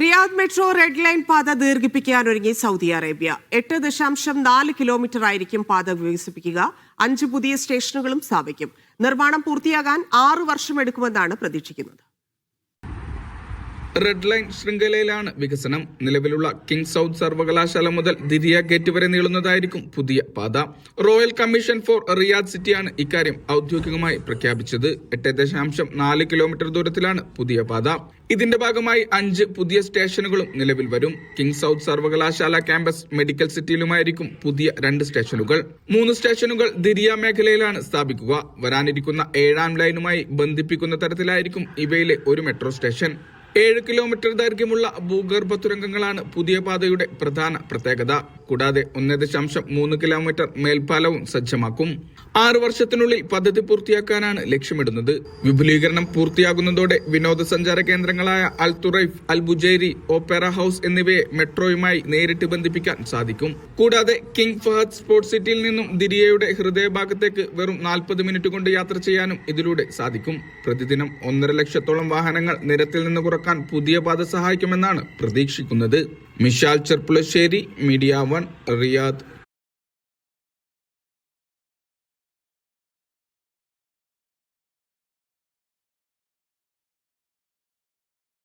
Riyadh metro red line പാത ദീർഘിപ്പിക്കാനൊരുങ്ങി Saudi Arabia. 8.4 kilometre ആയിരിക്കും പാത വികസിപ്പിക്കുക. 5 പുതിയ സ്റ്റേഷനുകളും സ്ഥാപിക്കും. നിർമ്മാണം പൂർത്തിയാകാൻ 6 വർഷമെടുക്കുമെന്നാണ് പ്രതീക്ഷിക്കുന്നത്. റെഡ് ലൈൻ ശൃംഖലയിലാണ് വികസനം. നിലവിലുള്ള കിങ് സൗദ് സർവകലാശാല മുതൽ ദിരിയ ഗേറ്റ് വരെ നീളുന്നതായിരിക്കും പുതിയ പാത. റോയൽ കമ്മീഷൻ ഫോർ റിയാദ് സിറ്റിയാണ് ഇക്കാര്യം ഔദ്യോഗികമായി പ്രഖ്യാപിച്ചത്. 8.4 കിലോമീറ്റർ ദൂരത്തിലാണ് പുതിയ പാത. ഇതിന്റെ ഭാഗമായി 5 പുതിയ സ്റ്റേഷനുകളും നിലവിൽ വരും. കിങ് സൗദ് സർവകലാശാല ക്യാമ്പസ് മെഡിക്കൽ സിറ്റിയിലുമായിരിക്കും പുതിയ 2 സ്റ്റേഷനുകൾ. 3 സ്റ്റേഷനുകൾ ദിരിയ മേഖലയിലാണ് സ്ഥാപിക്കുക. വരാനിരിക്കുന്ന 7ാം ലൈനുമായി ബന്ധിപ്പിക്കുന്ന തരത്തിലായിരിക്കും ഇവയിലെ ഒരു മെട്രോ സ്റ്റേഷൻ. 7 കിലോമീറ്റർ ദൈർഘ്യമുള്ള ഭൂഗർഭ തുരങ്കങ്ങളാണ് പുതിയ പാതയുടെ പ്രധാന പ്രത്യേകത. കൂടാതെ 1.3 കിലോമീറ്റർ മേൽപ്പാലവും സജ്ജമാക്കും. 6 വർഷത്തിനുള്ളിൽ പദ്ധതി പൂർത്തിയാക്കാനാണ് ലക്ഷ്യമിടുന്നത്. വിപുലീകരണം പൂർത്തിയാകുന്നതോടെ വിനോദസഞ്ചാര കേന്ദ്രങ്ങളായ അൽ തുറൈഫ്, അൽ ബുജൈരി, ഓപ്പറ ഹൌസ് എന്നിവയെ മെട്രോയുമായി നേരിട്ട് ബന്ധിപ്പിക്കാൻ സാധിക്കും. കൂടാതെ കിങ് ഫഹദ് സ്പോർട്സ് സിറ്റിയിൽ നിന്നും ദിരിയയുടെ ഹൃദയഭാഗത്തേക്ക് വെറും 40 മിനിറ്റ് കൊണ്ട് യാത്ര ചെയ്യാനും ഇതിലൂടെ സാധിക്കും. പ്രതിദിനം 1.5 ലക്ഷത്തോളം വാഹനങ്ങൾ നിരത്തിൽ നിന്ന് കുറക്കാൻ പുതിയ പാത സഹായിക്കുമെന്നാണ് പ്രതീക്ഷിക്കുന്നത്. Mishal Cherpulassery, media 1, Riyadh.